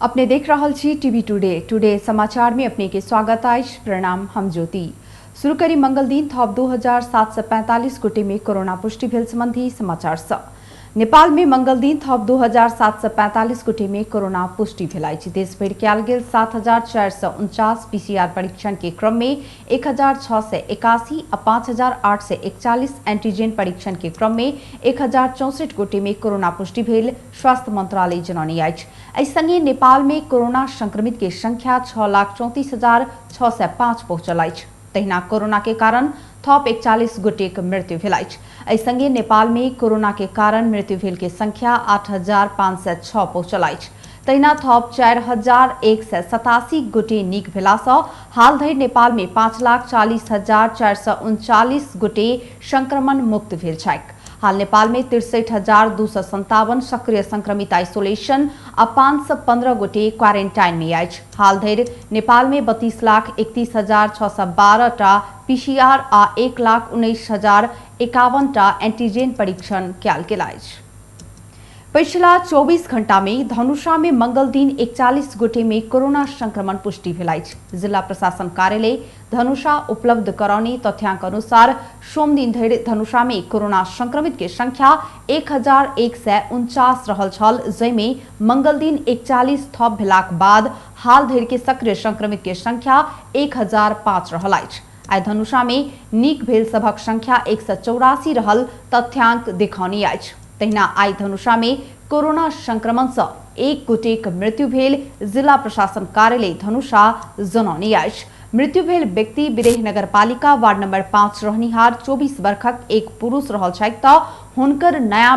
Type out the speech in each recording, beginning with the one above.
अपने देख रहा छी टीवी टुडे समाचार में अपने के स्वागत है। प्रणाम, हम ज्योति। शुरू करी मंगल दिन थप 2745 गोटे में कोरोना पुष्टि भेल संबंधी समाचार स। नेपाल में मंगल दिन थप 2745 गोटे में कोरोना पुष्टि भेल। देश भर कयल गेल 7449 पीसीआर परीक्षण के क्रम में 1681 आ 5841 एंटीजन परीक्षण के क्रम में 1064 गोटे में कोरोना पुष्टि भेल स्वास्थ्य मंत्रालय जनौने अछि। एहि संगे नेपाल में कोरोना संक्रमित के संख्या 6,34,605 पहुंचल अछि। तहिना कोरोना के कारण थप 41 गोटे मृत्यु भेल अछि। एहि संगे नेपाल में कोरोना के कारण मृत्यु भेल के संख्या 8,506 पहुंचल अछि। तहिना थप 4,187 गोटे नीक भेला सँ हाल धरि नेपाल में 5,40,439 गोटे संक्रमण मुक्त भेल छथि। हाल नेपाल में 63,257 सक्रिय संक्रमित आइसोलेशन आ 515 गोटे क्वारेंटाइन में अछि। हाल धरि नेपाल में 32,31,612 टा पीसीआर आ 1,19,051 टा एंटीजन परीक्षण कयल गेल अछि। पिछला 24 घंटा में धनुषा में मंगल दिन 41 गोटे में कोरोना संक्रमण पुष्टि भेल अछि। जिला प्रशासन कार्यालय धनुषा उपलब्ध करौने तथ्यांक अनुसार सोम दिन धरि धनुषा में कोरोना संक्रमित के संख्या 1149 रहल छल, जैमे मंगल दिन 41 थप भेलाक बाद हाल धरि के सक्रिय संक्रमित के संख्या 1005 रहल अछि। आइ धनुषा में नीक भेल सभक संख्या 184 रहल तथ्यांक देखौने अछि। तहिना आइ धनुषा में कोरोना संक्रमण से एक गोटेक मृत्यु भेल जिला प्रशासन कार्यालय धनुषा जनौने अछि। मृत्यु भेल व्यक्ति बिरेह नगरपालिका वार्ड नंबर 5 रहनिहार 24 वर्षक एक पुरुष रहल छथि त हुनकर नया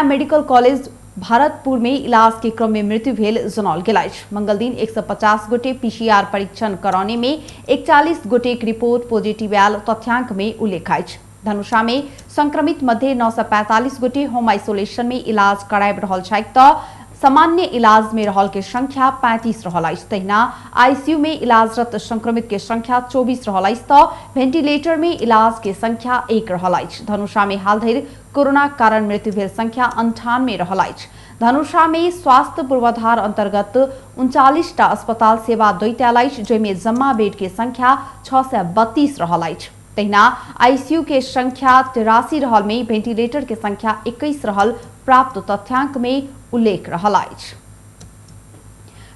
मेडिकल कॉलेज भारतपुर में इलाज के क्रम में मृत्यु भेल जनाओल गेल अछि। मंगल दिन 150 गोटे पीसीआर परीक्षण करौने में 41 गोटे रिपोर्ट पॉजिटिव आयल तथ्यांक में उल्लेख अछि। धनुषा में संक्रमित मध्य 945 गोटे होम आइसोलेशन में इलाज कराब रहल छथि त सामान्य इलाज में रहल के संख्या 35 रहल अछि। तहिना आईसीयू में इलाजरत संक्रमित के संख्या 24 रहल अछि त वेंटिलेटर में इलाज के संख्या 1 रहल अछि। धनुषा में हाल धरि कोरोना कारण मृत्यु भेल संख्या 98 रहल अछि। धनुषा में स्वास्थ्य पूर्वाधार अंतर्गत 39 टा अस्पताल सेवा दैत्याल अछि, जैमे जम्मा बेड के संख्या 632 रहल अछि। तहिना आईसीयू के संख्या 83 रहल में वेंटिलेटर के संख्या 21 रहल प्राप्त तथ्यांक में उल्लेख रहल अछि।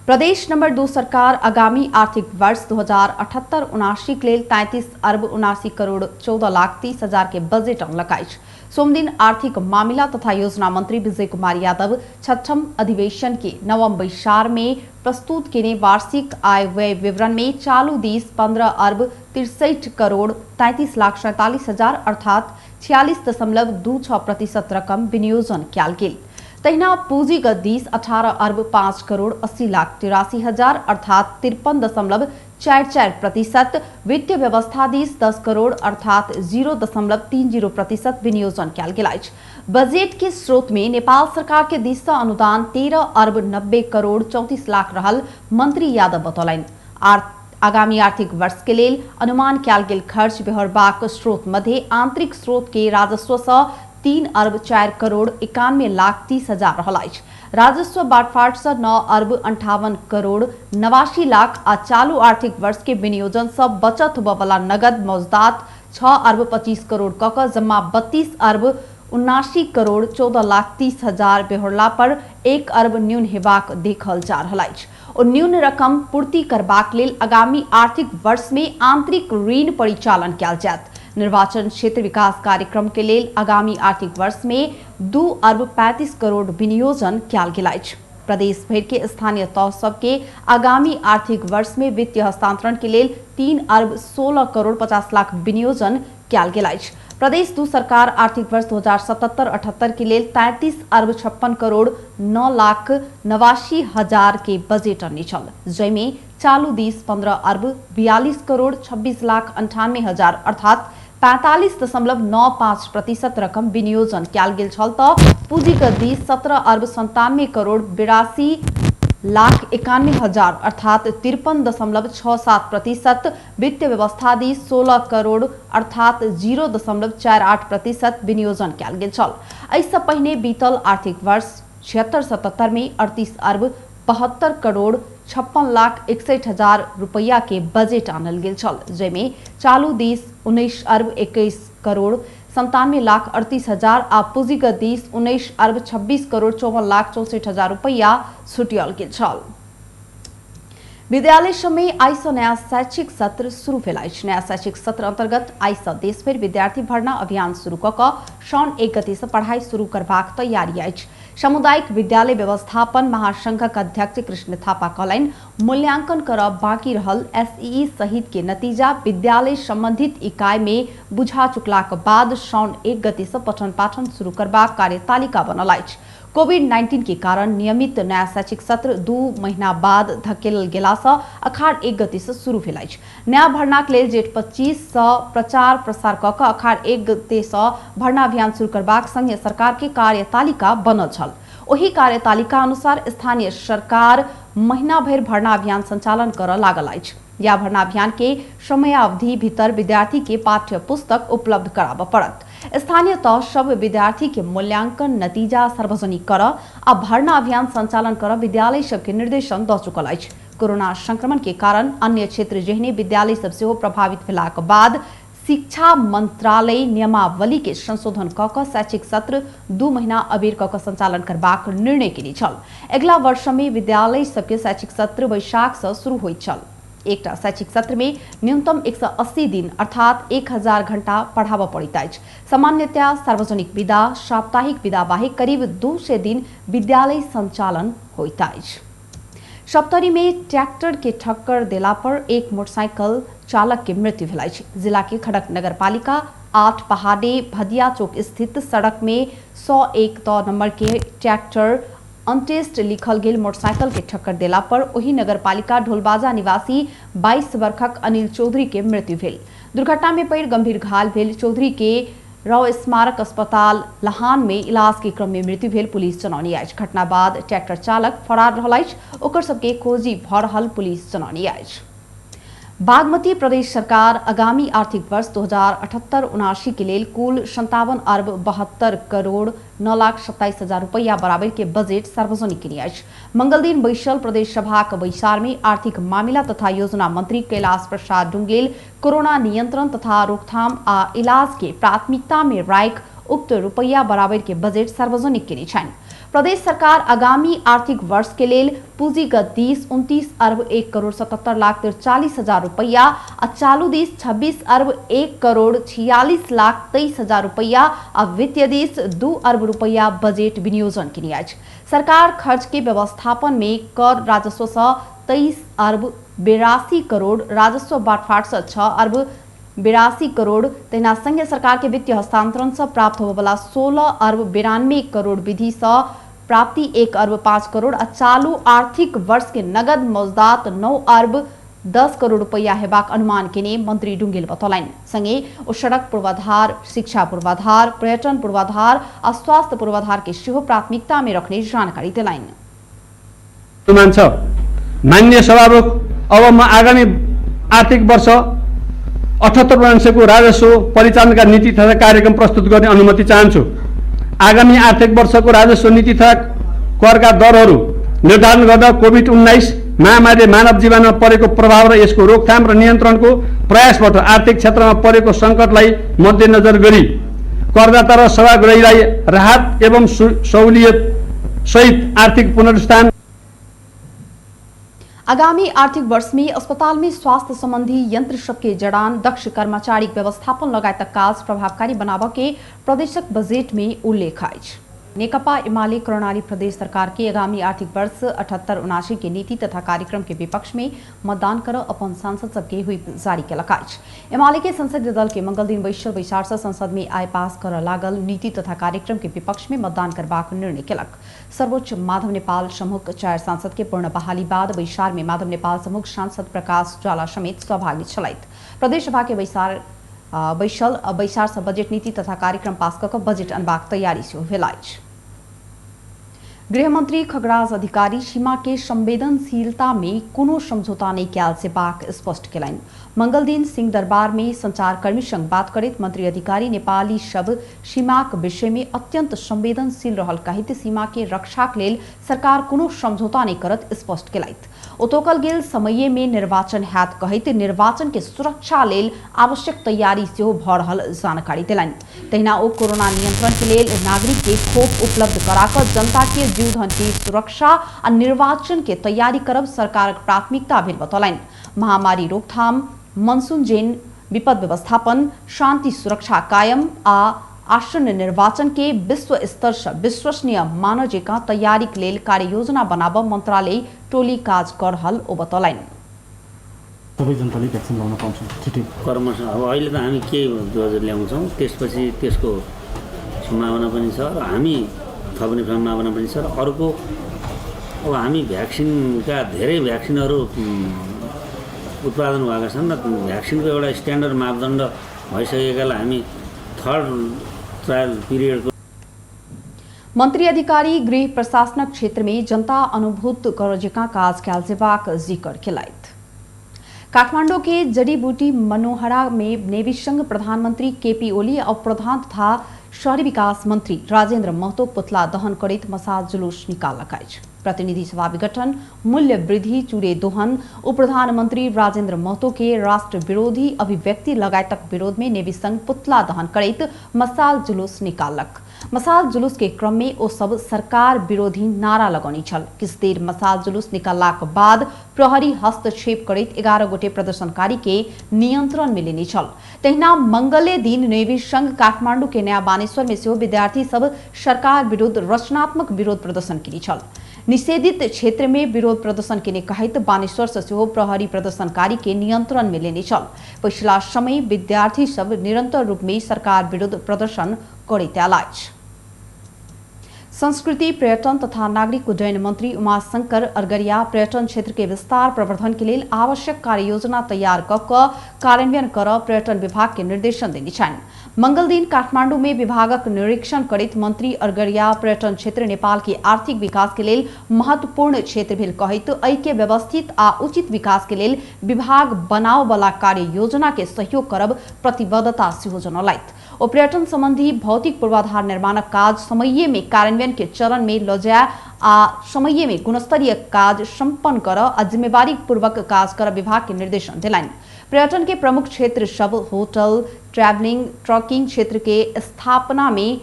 प्रदेश नंबर 2 सरकार आगामी आर्थिक वर्ष 2078-79 के लेल 33 अरब 79 करोड़ 14 लाख 30 हजार के बजट अनलक अछि। सोम दिन आर्थिक मामला तथा योजना मंत्री विजय कुमार यादव छठम अधिवेशन के नवम बैसार में प्रस्तुत केने वार्षिक आय व्यय विवरण में चालू दिस 15 अरब 63 करोड़ 33 लाख 47 हजार अर्थात 46.26% रकम विनियोजन कयल गेल। तहिना पूंजीगत दिस 18 अरब 5 करोड़ 80 लाख 83 हजार अर्थात 53.44%, वित्तीय व्यवस्था दिस 10 करोड़ अर्थात 0.30% विनियोजन कयल गेल अछि। बजट के स्रोत में नेपाल सरकार के दिस से अनुदान 13 अरब 90 करोड़ 34 लाख रहल मंत्री यादव बतौलनि। आगामी आर्थिक वर्ष के लेल अनुमान कयल गेल खर्च बेहरबाक स्रोत मध्य आंतरिक स्रोत के राजस्व से 3 अरब 4 करोड़ 91 लाख 30 हजार रहल अछि। राजस्व बाटफाट से 9 अरब 58 करोड़ 89 लाख आ चालू आर्थिक वर्ष के विनियोजन से बचत होबय वाला नगद मौजदात 6 अरब 25 करोड़ क जमा 32 अरब 79 करोड़ 14 लाख 30 हजार बेहरला पर 1 अरब न्यून हेबाक देखल जा रहल अछि। और न्यून रकम पूर्ति करबाक लेल आगामी आर्थिक वर्ष में आंतरिक ऋण परिचालन कयल जायत। निर्वाचन क्षेत्र विकास कार्यक्रम के लेल आगामी आर्थिक वर्ष में 2 अरब 35 करोड़ विनियोजन कयल गेल अछि। प्रदेश भर के स्थानीय तह सब के आगामी आर्थिक वर्ष में वित्तीय हस्तांतरण के लेल 3 अरब 16 करोड़ 50 लाख विनियोजन कयल गेल अछि। प्रदेश 2 सरकार आर्थिक वर्ष 2077-78 के लेल 33 अरब 56 करोड़ 9 लाख 89 हजार के बजट अनने छल, जैमे चालू दिस 15 अरब 42 करोड़ 26 लाख 98 हजार अर्थात 45.95% रकम विनियोजन कयल गेल छल त पूंजीगत दिस 17 अरब 97 करोड़ 82 लाख 91 हजार अर्थात 53.67%, वित्तीय व्यवस्था दिस 16 करोड़ अर्थात 0.48% विनियोजन कयल गेल छल। एहिसँ पहिने बीतल आर्थिक वर्ष 76-77 में 38 अर्ब 72 करोड़ 56 लाख 61 हजार रुपया के बजट आनल गेल छल, जेमे चालू दिस 19 अर्ब 21 करोड़ 97 लाख 38 हजार आ पूंजीगत दिस 19 अर्ब 26 करोड़ 54 लाख 64 हजार रुपया छुटियल गेल छल। विद्यालय समय आइस नया शैक्षिक सत्र शुरू भेल अछि। नया शैक्षिक सत्र अंतर्गत आइस देशभर विद्यार्थी भर्ना अभियान शुरू कऽ सौन 1 गते से पढ़ाई शुरू करबाक तैयारी अछि। सामुदायिक विद्यालय व्यवस्थापन महासंघक अध्यक्ष कृष्ण थापा कहलनि, मूल्यांकन करब बाकी रहल एसईई सहित के नतीजा विद्यालय संबंधित इकाई में बुझा चुकलाक बाद सौन 1 गते से पठन पाठन शुरू करबाक कार्यतालिका बनल अछि। कोविड-19 के कारण नियमित नया शैक्षिक सत्र 2 महीना बाद धकेलल गेला सँ अखाड़ 1 गते से शुरू भेल अछि। नया भर्नाक लेल जेठ 25 सँ प्रचार प्रसार कऽ अखाड़ 1 गते सँ भर्ना अभियान शुरू करबाक संगे सरकार के कार्यतालिका बनल छल। ओही कार्यतालिका अनुसार स्थानीय सरकार महीना भर भर्ना अभियान संचालन करऽ लागल अछि। या भर्ना अभियान के समयावधि भीतर विद्यार्थी के पाठ्य पुस्तक उपलब्ध कराबऽ पड़त। स्थानीय तह सब विद्यार्थी के मूल्यांकन नतीजा सार्वजनिक करऽ आ भर्ना अभियान संचालन करऽ विद्यालय सबके निर्देशन दऽ चुकल अछि। कोरोना संक्रमण के कारण अन्य क्षेत्र जेहने विद्यालय सब सेहो प्रभावित भेलाक बाद शिक्षा मंत्रालय नियमावली के संशोधन कऽ शैक्षिक सत्र 2 महीना अबेर कऽ संचालन करबाक निर्णय केने छल। अगिला वर्ष में विद्यालय सबके शैक्षिक सत्र वैशाख से शुरू होइत छल। एकटा शैक्षिक सत्र में न्यूनतम 180 दिन अर्थात 1000 घंटा पढ़ाबऽ पड़ैत अछि। सामान्यतया सार्वजनिक विदा, साप्ताहिक विदा बाहेक करीब 200 दिन विद्यालय संचालन होइत अछि। सप्तरी में ट्रैक्टर के ठक्कर देला पर एक मोटरसाइकिल चालक के मृत्यु भेल अछि। जिला के खड़क नगरपालिका 8 पहाड़े भदिया चौक स्थित सड़क में 101 नंबर के ट्रैक्टर अनटेस्ट लिखल गेल मोटरसाइकिल के ठक्कर देला पर ओही नगरपालिका ढोलबाजा निवासी 22 वर्षक अनिल चौधरी के मृत्यु भेल। दुर्घटना में पड़ि गंभीर घायल भेल चौधरी के राव स्मारक अस्पताल लहान में इलाज के क्रम में मृत्यु भेल पुलिस जनौनी अछि। घटना बाद ट्रैक्टर चालक फरार रहल अछि। ओकर सबके खोजी भऽ रहल पुलिस जनौनी अछि। बागमती प्रदेश सरकार आगामी आर्थिक वर्ष 2078-79 के लेल कुल 57 अर्ब 72 करोड़ 9 लाख 27 हजार रुपया बराबर के बजट सार्वजनिक केने अछि। मंगल दिन बैसल प्रदेश सभाक बैसार में आर्थिक मामिला तथा योजना मंत्री कैलाश प्रसाद डुंगेल कोरोना नियंत्रण तथा रोकथाम आ इलाज के प्राथमिकता में राखि उक्त रुपया बराबर के बजट सार्वजनिक केने छनि। प्रदेश सरकार आगामी आर्थिक वर्ष के लेल पूंजीगत दिस 29 अर्ब 1 करोड़ 77 लाख 43 हजार रुपया आ चालू दिस 26 अर्ब 1 करोड़ 46 लाख 23 हजार रुपया आ वित्तीय दिस 2 अर्ब रुपया बजट विनियोजन केने अछि। सरकार खर्च के व्यवस्थापन में कर राजस्व से 23 अर्ब 82 करोड़, राजस्व बाटफाट से 6 अर्ब 82 करोड़, तहिना संघीय सरकार के वित्तीय हस्तांतरण से प्राप्त होबे वाला 16 अर्ब 92 करोड़ विधि से प्राप्ति 1 अर्ब 5 करोड़ आ चालू आर्थिक वर्ष के नगद मौजदात 9 अर्ब 10 करोड़ रुपया हेबाक अनुमान केने मंत्री डुंगेल बतौलनि। संगे ओ सड़क पूर्वाधार, शिक्षा पूर्वाधार, पर्यटन पूर्वाधार आ स्वास्थ्य पूर्वाधार के सेहो प्राथमिकता में रखने जानकारी देलनि। माननीय सभामुख, अब म आगामी आर्थिक वर्ष 78 को राजस्व परिचालन का नीति तथा कार्यक्रम प्रस्तुत करने अनुमति चाहन्छु। आगामी आर्थिक वर्ष को राजस्व नीति तथा कर का दरहरू निर्धारण गर्दा कोभिड-19 महामारीले मानव जीवनमा परेको प्रभाव र यसको रोकथाम र नियन्त्रणको प्रयासबाट आर्थिक क्षेत्रमा परेको सङ्कटलाई मध्यनजर गरी करदाता र सेवाग्राहीलाई राहत एवं सहुलियत सहित आर्थिक पुनरुत्थान। आगामी आर्थिक वर्ष में अस्पताल में स्वास्थ्य संबंधी यंत्र सबके जड़ान, दक्ष कर्मचारी व्यवस्थापन लगायत काज प्रभावकारी बनाबऽ के प्रदेशक बजट में उल्लेख अछि। नेकपा एमाले कर्णाली प्रदेश सरकार के आगामी आर्थिक वर्ष 78-79 के नीति तथा कार्यक्रम के विपक्ष में मतदान कर अपन सांसद सबके हुई जारी केलक अछि। एमाले के संसदीय दल के मंगल दिन बैसल बैसार से संसद में आय पास कर लागल नीति तथा कार्यक्रम के विपक्ष में मतदान करबाक निर्णय केलक। सर्वोच्च माधव नेपाल समूहक 4 सांसद के पूर्ण बहाली बाद बैसार में माधव नेपाल समूह सांसद प्रकाश ज्वाला समेत सहभागी छलथि। प्रदेश सभा के बैसार से बजट नीति तथा कार्यक्रम पास कऽ बजट अनबाक तैयारी सेहो भेल अछि। गृह मंत्री खगराज अधिकारी सीमा के संवेदनशीलता में कोनो समझौता नहीं कैल से बाक स्पष्ट कैलन। मंगल दिन सिंह दरबार में संचारकर्मी संग बात करत मंत्री अधिकारी नेपाली सब सीमाक विषय में अत्यंत संवेदनशील रहल कहित सीमा के रक्षाक लेल सरकार कोनो समझौता नहीं करत स्पष्ट कैलैत। ओतोकल गेल समय में निर्वाचन हैत कहित निर्वाचन के सुरक्षा लेल आवश्यक तैयारी सेहो भ रहल जानकारी देलनि। तहिना ओ कोरोना नियंत्रण के लेल नागरिक के खोप उपलब्ध कराकर जनता के जीवधन की सुरक्षा और निर्वाचन के तैयारी करब सरकार प्राथमिकता भेल बतौलनि। महामारी रोकथाम, मनसून जैन विपद व्यवस्थापन, शांति सुरक्षा कायम आ आसन्न निर्वाचन के विश्व स्तर से विश्वसनीय मानव जेका तैयारी के लेल कार्य योजना बनाब मंत्रालय टोली काज कर रहल ओ बतौलनि। सबै जनताले भ्याक्सिन लगाउन पाउँछन् छिटै कर्मश अब अहिले त हामी के डोज ल्याउँछौँ त्यसपछि त्यसको सम्भावना पनि छ र हामी थप्ने सम्भावना पनि छ र अर्को अब हामी भ्याक्सिनका धेरै भ्याक्सिनहरू उत्पादन भएका छन् र भ्याक्सिनको एउटा स्ट्यान्डर्ड मापदण्ड भइसकेकालाई हामी थर्ड ट्रायल पिरियडको मंत्री अधिकारी गृह प्रशासनिक क्षेत्र में जनता अनुभूत गरजेका काज कैलजेबाक जिक्र खेलाइत। काठमांडू के जड़ी बूटी मनोहरा में नेवी संघ प्रधानमंत्री केपी ओली और प्रधान तथा शहरी विकास मंत्री राजेंद्र महतो पुतला दहन करित मसाल जुलूस निकालक अछि। प्रतिनिधि सभा विघटन, मूल्य वृद्धि, चूड़े दोहन, उप प्रधानमंत्री राजेंद्र महतो के राष्ट्र विरोधी अभिव्यक्ति लगायतक विरोध में नेवी संघ पुतला दहन करित मसाल जुलूस निकालक। मसाल जुलूस के क्रम में ओ सब सरकार विरोधी नारा लगौनी छल। किछ देर मसाल जुलूस निकाललाक बाद प्रहरी हस्तक्षेप करित 11 गोटे प्रदर्शनकारी के नियंत्रण में लेने छल। तहिना मंगले दिन नेवी संघ काठमांडू के नया बानेश्वर में सेहो विद्यार्थी सब सरकार विरुद्ध रचनात्मक विरोध प्रदर्शन केने छल। निषेधित क्षेत्र में विरोध प्रदर्शन केने कहित बानेश्वर से सेहो प्रहरी प्रदर्शनकारी के नियंत्रण में लेने छल। पिछला समय विद्यार्थी सब निरंतर रूप में सरकार विरुद्ध प्रदर्शन करैत आयल अछि। संस्कृति, पर्यटन तथा नागरिक उड्डयन मंत्री उमाशंकर अरगरिया पर्यटन क्षेत्र के विस्तार प्रवर्धन के लिए आवश्यक कार्य योजना तैयार क कार्यान्वयन कर पर्यटन विभाग के निर्देशन देने छन्। मंगल दिन काठमांडू में विभागक निरीक्षण करित मंत्री अरगरिया पर्यटन क्षेत्र नेपाल के आर्थिक विकास के लिए महत्वपूर्ण क्षेत्र भेल कहित ऐक्य व्यवस्थित आ उचित विकास के लिए विभाग बनाव वाला कार्य योजना के सहयोग करब प्रतिबद्धता सेहो जनौलैत। ओ पर्यटन संबंधी भौतिक पूर्वाधार निर्माणक काज समय में कार्यान्वयन के चरण में ल जाय आ समय में गुणस्तरीय काज संपन्न कर आ जिम्मेवारी पूर्वक काज कर विभाग के निर्देशन दिलाइन। पर्यटन के प्रमुख क्षेत्र सब होटल, ट्रैवलिंग, ट्रकिंग क्षेत्र के स्थापना में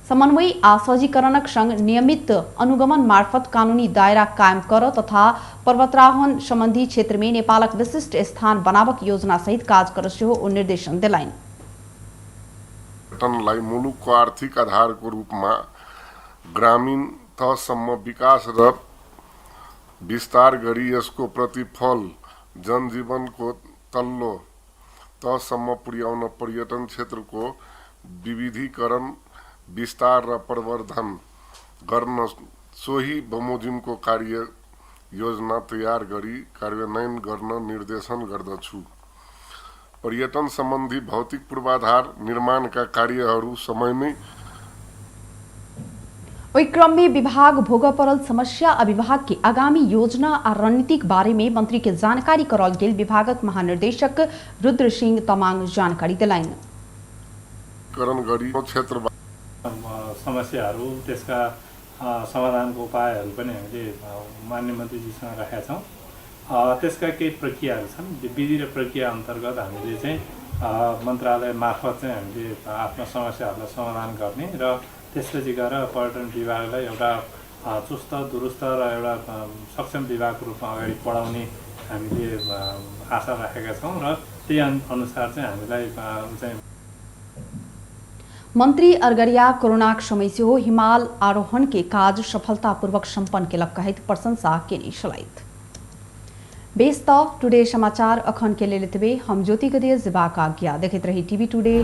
समन्वय आ सहजीकरणक संग नियमित अनुगमन मार्फत कानूनी दायरा कायम कर तथा पर्वतारोहण संबंधी क्षेत्र में नेपालक विशिष्ट स्थान बनावक योजना सहित काज कर सेहो ओ निर्देशन दिलाइन। पर्यटनलाई मुलुकको आर्थिक आधारको रूपमा ग्रामीण तहसम्म विकास र विस्तार गरी यसको प्रतिफल जनजीवनको तल्लो तहसम्म पुर्याउन पर्यटन क्षेत्रको विविधीकरण, विस्तार र प्रवर्धन गर्न सोही बमोजिमको कार्य योजना तयार गरी कार्यान्वयन गर्न निर्देशन गर्दछु। पर्यटन संबंधी भौतिक पूर्वाधार निर्माण का कार्यहरू समयमै वही क्रम में विभाग भोग परल समस्या और विभाग की आगामी योजना और रणनीतिक बारे में मंत्री के जानकारी करल गेल विभागक महानिर्देशक रुद्र सिंह तमाङ जानकारी दिलाइन। करण गरी क्षेत्र समस्याहरू त्यसका समाधानको उपायहरू पनि हामीले माननीय मन्त्रीजीसँग राखेका छौँ। त्यसका केही प्रक्रियाहरू छन्। विधि र प्रक्रिया अन्तर्गत हामीले चाहिँ मन्त्रालय मार्फत चाहिँ हामीले आफ्ना समस्याहरूलाई समाधान गर्ने र त्यसपछि गएर पर्यटन विभागलाई एउटा चुस्त दुरुस्त र एउटा सक्षम विभागको रूपमा अगाडि बढाउने हामीले आशा राखेका छौँ र त्यही अनुसार चाहिँ हामीलाई चाहिँ मंत्री अरगरिया कोरोना समय से हो हिमाल आरोहण के काज सफलतापूर्वक संपन्न केलक कहित प्रशंसा केने छलैत। बेस टुडे समाचार अखन के लिए हम ज्योति गदेल जिबा का आज्ञा देखते रही टीवी टुडे।